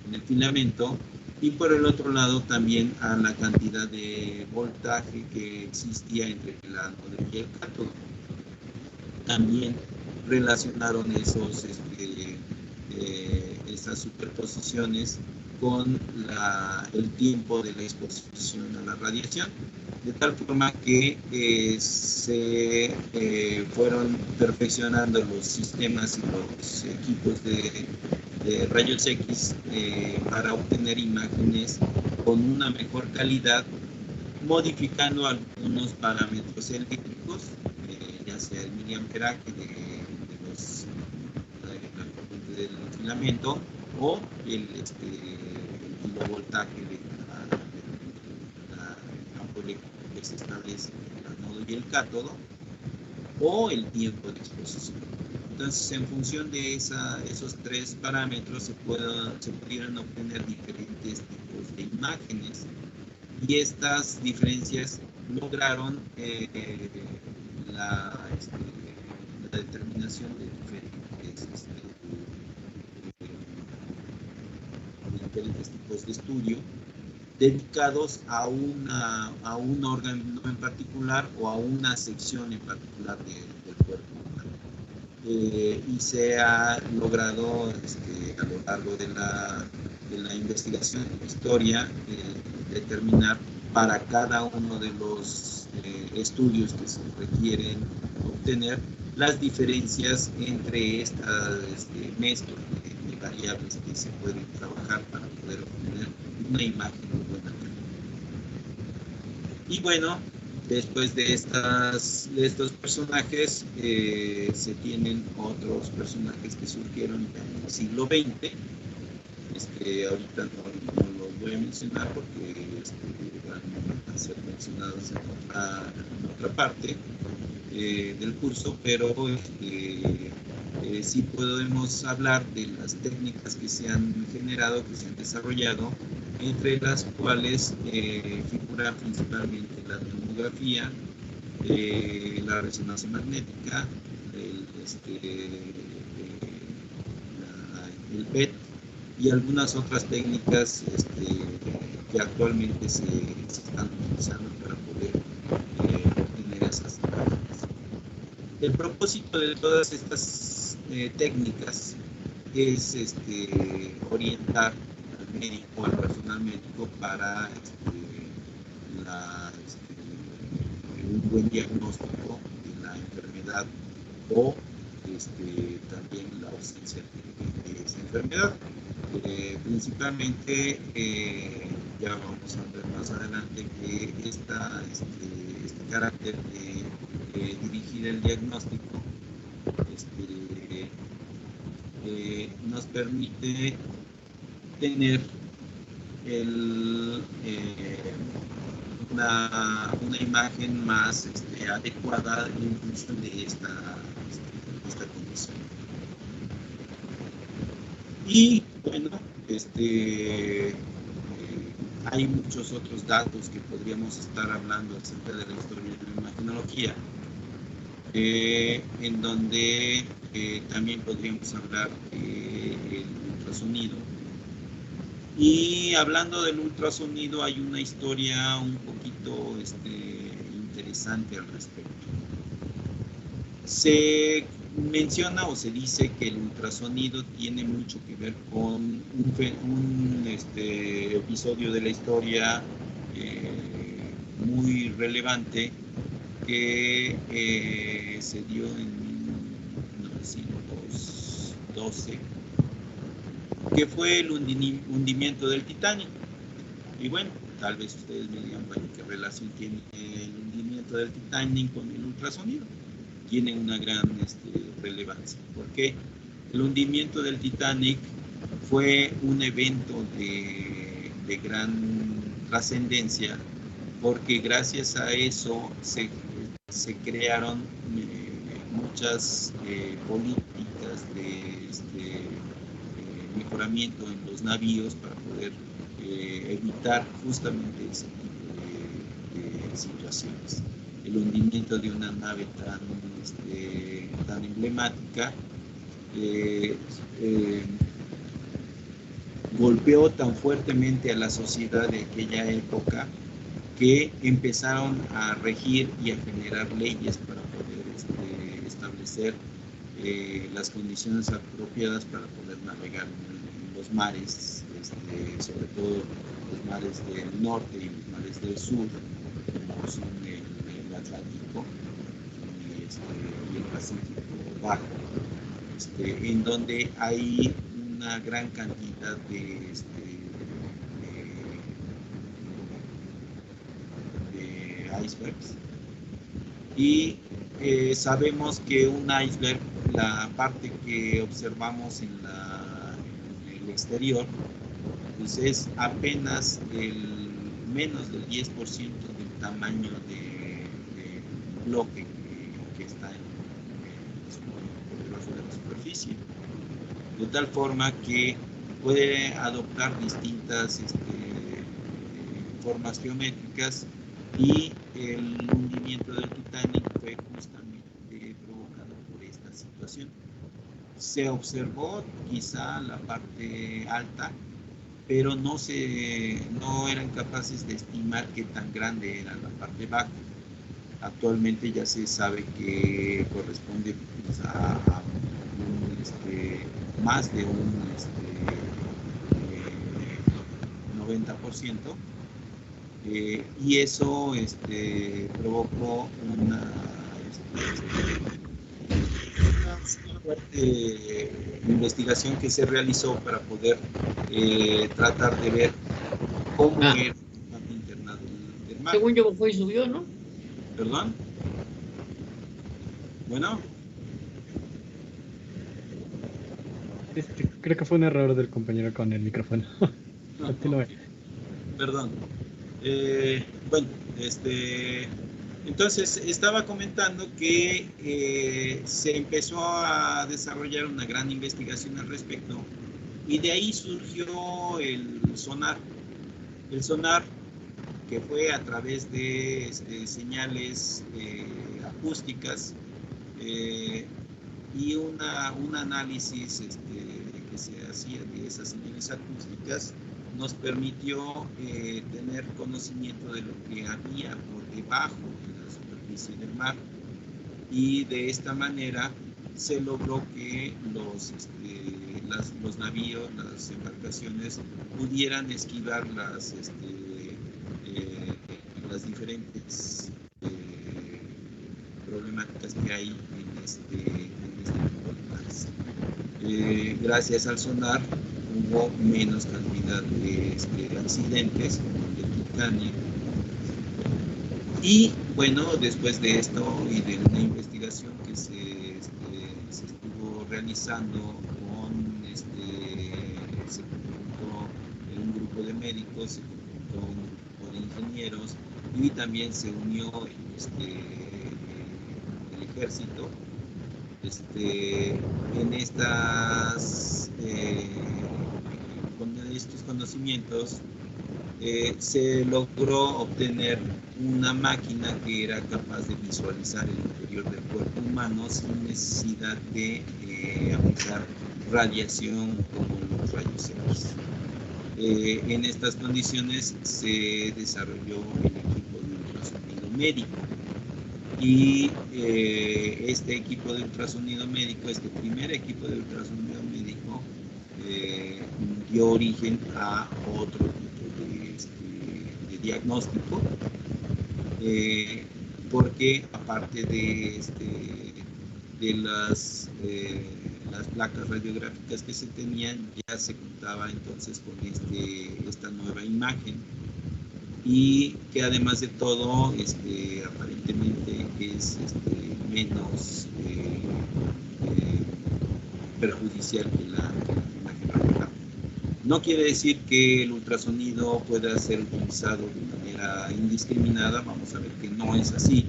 en el filamento, y por el otro lado también a la cantidad de voltaje que existía entre el ánodo y el cátodo. También relacionaron esas superposiciones con el tiempo de la exposición a la radiación, de tal forma que se fueron perfeccionando los sistemas y los equipos de rayos X para obtener imágenes con una mejor calidad, modificando algunos parámetros eléctricos, ya sea el miliamperaje de la corriente del filamento o el kilovoltaje del campo eléctrico que se establece entre el ánodo y el cátodo, o el tiempo de exposición. Entonces, en función de esos tres parámetros se pudieron obtener diferentes tipos de imágenes, y estas diferencias lograron la determinación de diferentes tipos de estudio dedicados a un órgano en particular o a una sección en particular del cuerpo humano. Y se ha logrado a lo largo de la investigación de la historia determinar para cada uno de los estudios que se requieren obtener las diferencias entre estas mezclas de variables que se pueden trabajar para poder obtener una imagen de buena calidad. Y bueno, después de estos personajes se tienen otros personajes que surgieron en el siglo XX. Ahorita no los voy a mencionar porque van a ser mencionados en otra parte del curso, pero sí podemos hablar de las técnicas que se han generado, que se han desarrollado, entre las cuales figura principalmente la tomografía, la resonancia magnética, el PET y algunas otras técnicas que actualmente se están utilizando para poder obtener esas imágenes. El propósito de todas estas técnicas es orientar al médico, al personal médico, para un buen diagnóstico de la enfermedad o también la ausencia de esa enfermedad. Principalmente, ya vamos a ver más adelante que este carácter de dirigir el diagnóstico nos permite tener una imagen más adecuada en función de esta condición. Y bueno, hay muchos otros datos que podríamos estar hablando acerca de la historia de la imagenología, en donde también podríamos hablar del ultrasonido. Y hablando del ultrasonido, hay una historia un poquito interesante al respecto. Se menciona o se dice que el ultrasonido tiene mucho que ver con un episodio de la historia muy relevante que se dio en 1912, que fue el hundimiento del Titanic. Y bueno, tal vez ustedes me digan, bueno, ¿qué relación tiene el hundimiento del Titanic con el ultrasonido? Tiene una gran relevancia, porque el hundimiento del Titanic fue un evento de gran trascendencia, porque gracias a eso se crearon muchas políticas de mejoramiento en los navíos para poder evitar justamente ese tipo de situaciones. El hundimiento de una nave tan emblemática golpeó tan fuertemente a la sociedad de aquella época que empezaron a regir y a generar leyes para poder establecer las condiciones apropiadas para poder navegar en los mares, sobre todo los mares del norte y los mares del sur, como son el Atlántico y el Pacífico Bajo, en donde hay una gran cantidad de icebergs. Y sabemos que un iceberg, la parte que observamos en el exterior, pues es apenas menos del 10% del tamaño de bloque que está por debajo de la superficie. De tal forma que puede adoptar distintas formas geométricas, y el hundimiento del Titanic fue justamente provocado por esta situación. Se observó quizá la parte alta, pero no eran capaces de estimar qué tan grande era la parte baja. Actualmente ya se sabe que corresponde pues, a más de un 90%, y eso provocó una fuerte investigación que se realizó para poder tratar de ver cómo era el parte interna del mar.
Según yo fue y subió, ¿no?
¿Perdón? Bueno.
Creo que fue un error del compañero con el micrófono.
No, perdón. Bueno, entonces estaba comentando que se empezó a desarrollar una gran investigación al respecto, y de ahí surgió el sonar. El sonar, que fue a través de señales acústicas y un análisis que se hacía de esas señales acústicas, nos permitió tener conocimiento de lo que había por debajo de la superficie del mar, y de esta manera se logró que los navíos, las embarcaciones pudieran esquivar las diferentes problemáticas que hay en este tipo de mares. Gracias al sonar hubo menos cantidad de accidentes de Titanic. Y bueno, después de esto y de una investigación que se estuvo realizando se conjuntó un grupo de médicos, se conjuntó un grupo de ingenieros, y también se unió el ejército. Con estos conocimientos se logró obtener una máquina que era capaz de visualizar el interior del cuerpo humano sin necesidad de aplicar radiación como los rayos X. En estas condiciones se desarrolló el equipo de ultrasonido médico, y este equipo de ultrasonido médico, este primer equipo de ultrasonido médico, dio origen a otro tipo de diagnóstico, porque aparte de las placas radiográficas que se tenían, ya se contaba entonces con esta nueva imagen, y que además de todo aparentemente es menos perjudicial que la imagen radiográfica. No quiere decir que el ultrasonido pueda ser utilizado de manera indiscriminada, vamos a ver que no es así.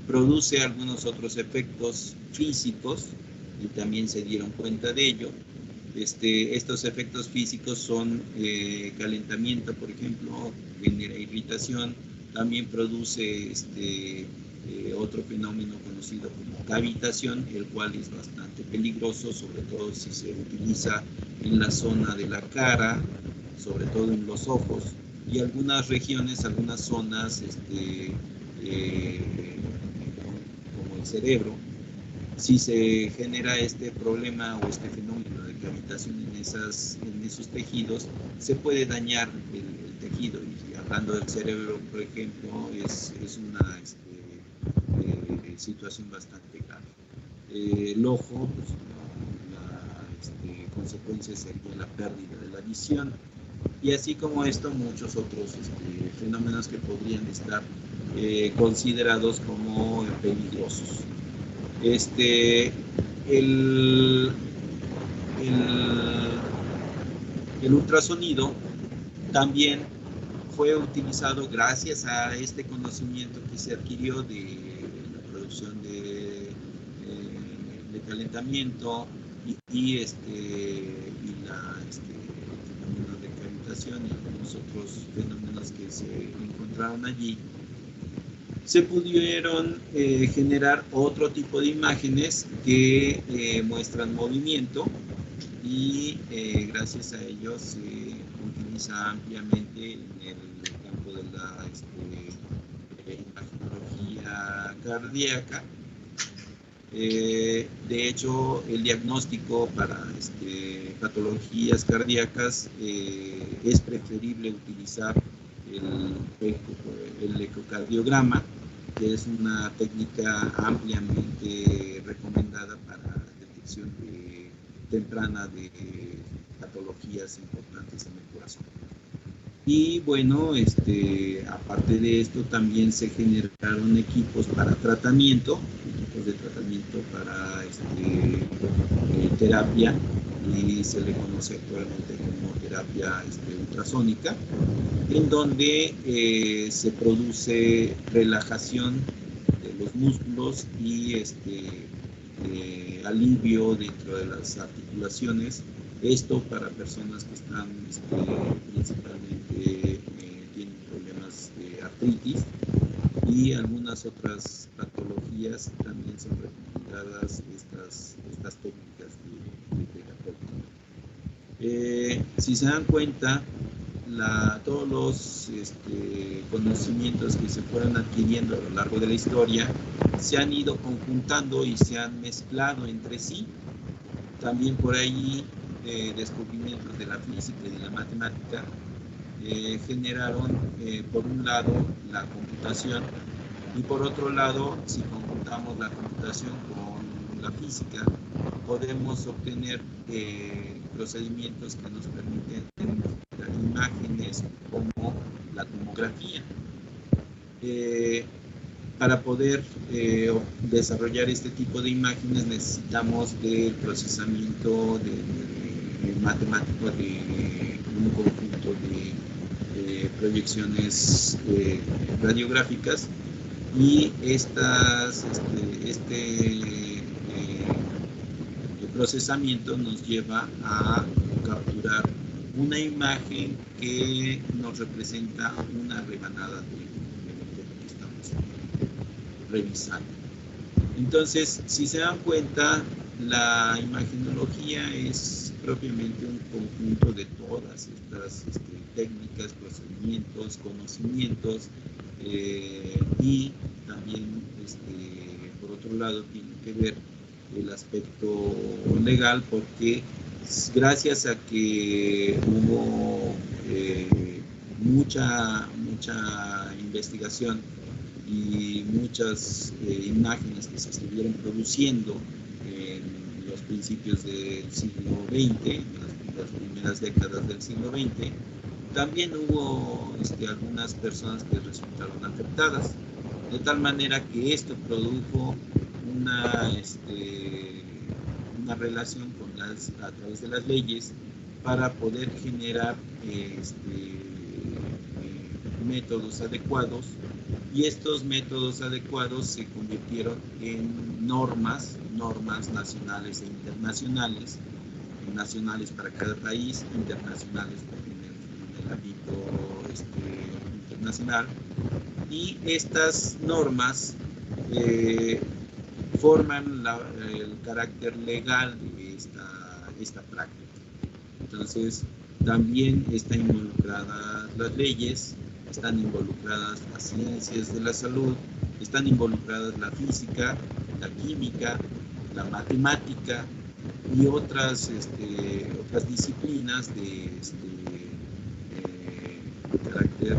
Produce algunos otros efectos físicos y también se dieron cuenta de ello. Estos efectos físicos son calentamiento, por ejemplo, genera irritación, también produce otro fenómeno conocido como cavitación, el cual es bastante peligroso, sobre todo si se utiliza en la zona de la cara, sobre todo en los ojos, y algunas regiones, algunas zonas como el cerebro. Si se genera este problema o este fenómeno de cavitación en esos tejidos, se puede dañar el tejido. Y hablando del cerebro, por ejemplo, es una situación bastante grave. El ojo, pues, la consecuencia sería la pérdida de la visión. Y así como esto, muchos otros fenómenos que podrían estar considerados como peligrosos. El ultrasonido también fue utilizado gracias a este conocimiento que se adquirió de la producción de calentamiento y el fenómeno de cavitación y algunos otros fenómenos que se encontraron allí. Se pudieron generar otro tipo de imágenes que muestran movimiento y gracias a ello se utiliza ampliamente en el campo de la imagenología cardíaca. De hecho, el diagnóstico para patologías cardíacas es preferible utilizar el ecocardiograma, que es una técnica ampliamente recomendada para detección temprana de patologías importantes en el corazón. Y bueno, aparte de esto, también se generaron equipos para tratamiento, equipos de tratamiento para terapia, y se le conoce actualmente como terapia ultrasónica, en donde se produce relajación de los músculos y alivio dentro de las articulaciones. Esto para personas que están principalmente tienen problemas de artritis, y algunas otras patologías también son recomendadas estas técnicas de terapéutica. Si se dan cuenta, todos los conocimientos que se fueron adquiriendo a lo largo de la historia se han ido conjuntando y se han mezclado entre sí. También por ahí descubrimientos de la física y de la matemática generaron por un lado la computación, y por otro lado, si conjuntamos la computación con la física, podemos obtener procedimientos que nos permiten identificar imágenes como la tomografía. Para poder desarrollar este tipo de imágenes necesitamos del procesamiento matemático de un conjunto de proyecciones radiográficas, y este procesamiento nos lleva a capturar una imagen que nos representa una rebanada de lo que estamos revisando. Entonces, si se dan cuenta, la imagenología es propiamente un conjunto de todas estas técnicas, procedimientos, conocimientos, y también, por otro lado, tiene que ver el aspecto legal, porque gracias a que hubo mucha investigación y muchas imágenes que se estuvieron produciendo en los principios del siglo XX, en las primeras décadas del siglo XX, también hubo algunas personas que resultaron afectadas, de tal manera que esto produjo una relación a través de las leyes para poder generar métodos adecuados, y estos métodos adecuados se convirtieron en normas nacionales e internacionales, nacionales para cada país, internacionales en el ámbito internacional, y estas normas forman el carácter legal de esta práctica. Entonces, también están involucradas las leyes, están involucradas las ciencias de la salud, están involucradas la física, la química, la matemática y otras disciplinas de carácter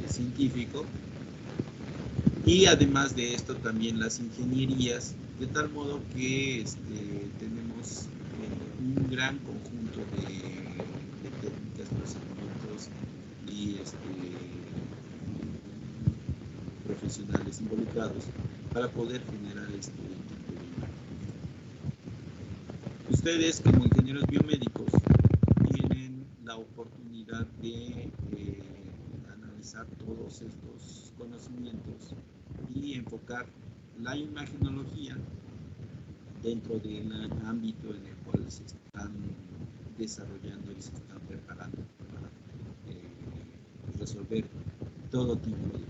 científico. Y además de esto también las ingenierías, de tal modo que tenemos un gran conjunto de técnicas, procedimientos y profesionales involucrados para poder generar este tipo de imagen. Ustedes como ingenieros biomédicos tienen la oportunidad de analizar todos estos conocimientos y enfocar la imagenología dentro del ámbito en el cual se están desarrollando y se están preparando para resolver todo tipo de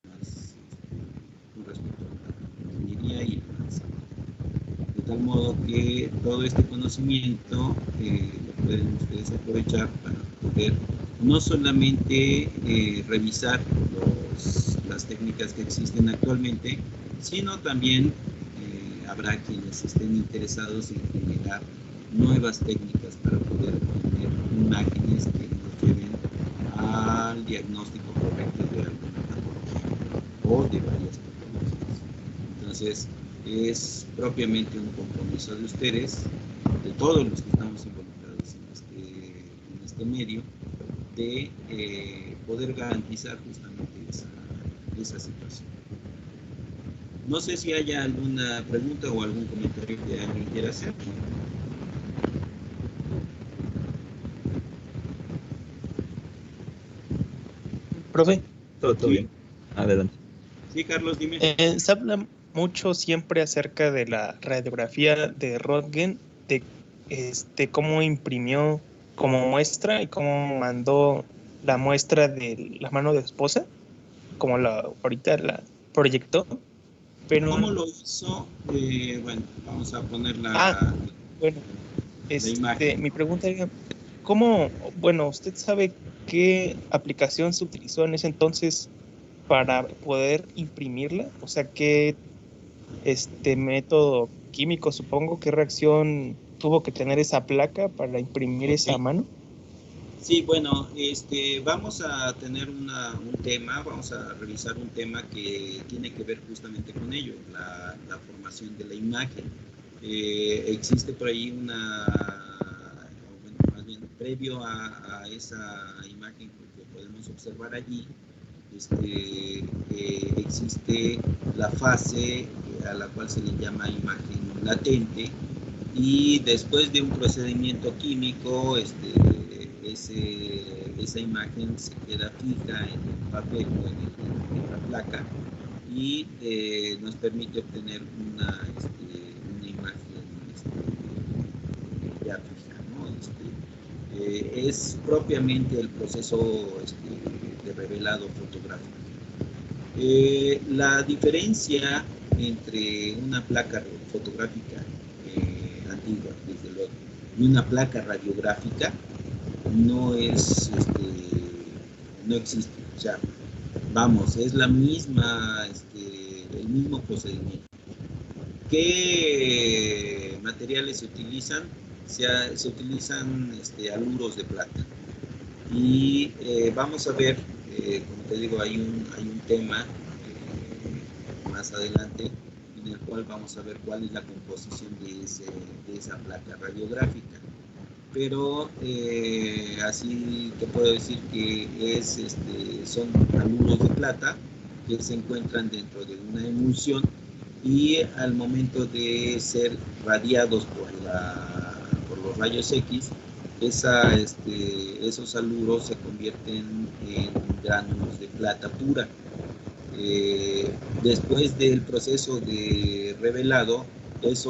problemas con respecto a la ingeniería y la salud. De tal modo que todo este conocimiento lo pueden ustedes aprovechar para poder no solamente revisar las técnicas que existen actualmente, sino también habrá quienes estén interesados en generar nuevas técnicas para poder obtener imágenes que nos lleven al diagnóstico correcto de alguna patología o de varias patologías. Entonces, es propiamente un compromiso de ustedes, de todos los que estamos involucrados en este medio, de poder garantizar justamente esa situación. No sé si haya alguna pregunta o algún comentario que alguien quiera hacer.
Profe.
Todo bien. Adelante.
Sí, Carlos, dime.
Se habla mucho siempre acerca de la radiografía de Röntgen, de cómo imprimió como muestra y cómo mandó la muestra de la mano de esposa, como ahorita la proyectó. Pero
¿cómo lo hizo? Bueno, vamos a poner la imagen.
Mi pregunta era, ¿cómo, bueno, usted sabe qué aplicación se utilizó en ese entonces para poder imprimirla? O sea, ¿qué método químico, supongo, qué reacción tuvo que tener esa placa para imprimir esa mano?
Sí, bueno, vamos a tener un tema, vamos a revisar un tema que tiene que ver justamente con ello, la formación de la imagen. Existe por ahí más bien previo a esa imagen que podemos observar allí, existe la fase a la cual se le llama imagen latente, y después de un procedimiento químico, esa imagen se queda fija en el papel o en la placa, y nos permite obtener una imagen ya fija, ¿no? Es propiamente el proceso de revelado fotográfico. La diferencia entre una placa fotográfica antigua, desde luego, y una placa radiográfica no existe. O sea, vamos, es la misma, el mismo procedimiento. ¿Qué materiales se utilizan? Se utilizan haluros de plata. Y vamos a ver, como te digo, hay un tema más adelante en el cual vamos a ver cuál es la composición de esa placa radiográfica. Pero así te puedo decir que son haluros de plata que se encuentran dentro de una emulsión, y al momento de ser radiados por los rayos X, esos haluros se convierten en gránulos de plata pura. Después del proceso de revelado, los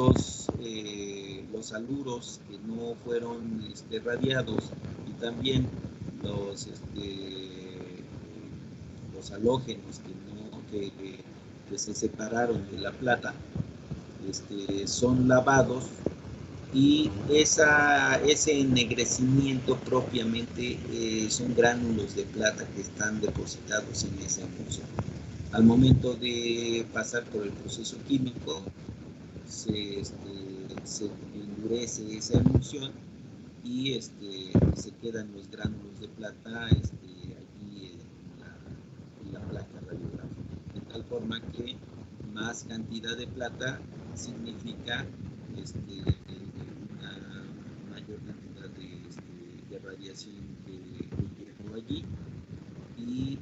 haluros que no fueron radiados y también los halógenos que se separaron de la plata son lavados, y ese ennegrecimiento propiamente son gránulos de plata que están depositados en esa emulsión. Al momento de pasar por el proceso químico, se endurece esa emulsión y se quedan los gránulos de plata allí en la placa radiográfica. De tal forma que más cantidad de plata significa una mayor cantidad de radiación que llegó allí, y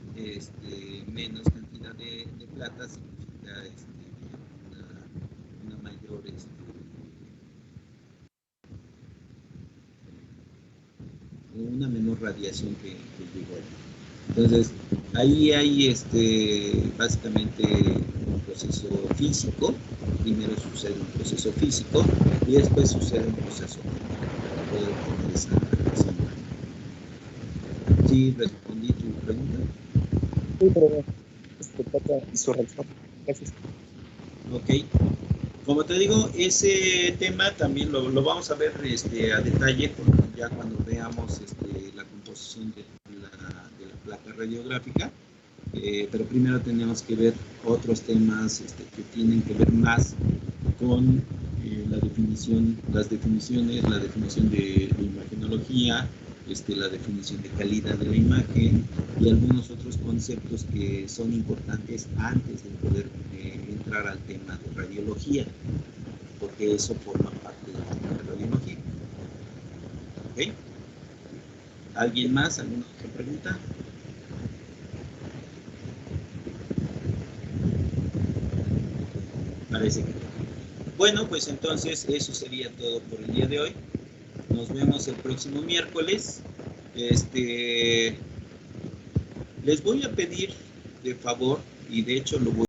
menos cantidad de plata significa una mayor una menor radiación que llegó allí. Entonces ahí hay básicamente un proceso físico. Primero sucede un proceso físico y después sucede un proceso para poder tener esa imagen. ¿Sí respondí tu pregunta?
Sí, pero su respuesta. Gracias.
Ok. Como te digo, ese tema también lo vamos a ver a detalle ya cuando veamos la composición de la placa radiográfica. Pero primero tenemos que ver otros temas que tienen que ver más con las definiciones, la definición de imagenología, la definición de calidad de la imagen y algunos otros conceptos que son importantes antes de poder entrar al tema de radiología, porque eso forma parte del tema de radiología. ¿Ok? ¿Alguien más? ¿Alguna otra pregunta? Parece que no. Bueno, pues entonces eso sería todo por el día de hoy. Nos vemos el próximo miércoles. Les voy a pedir de favor, y de hecho lo voy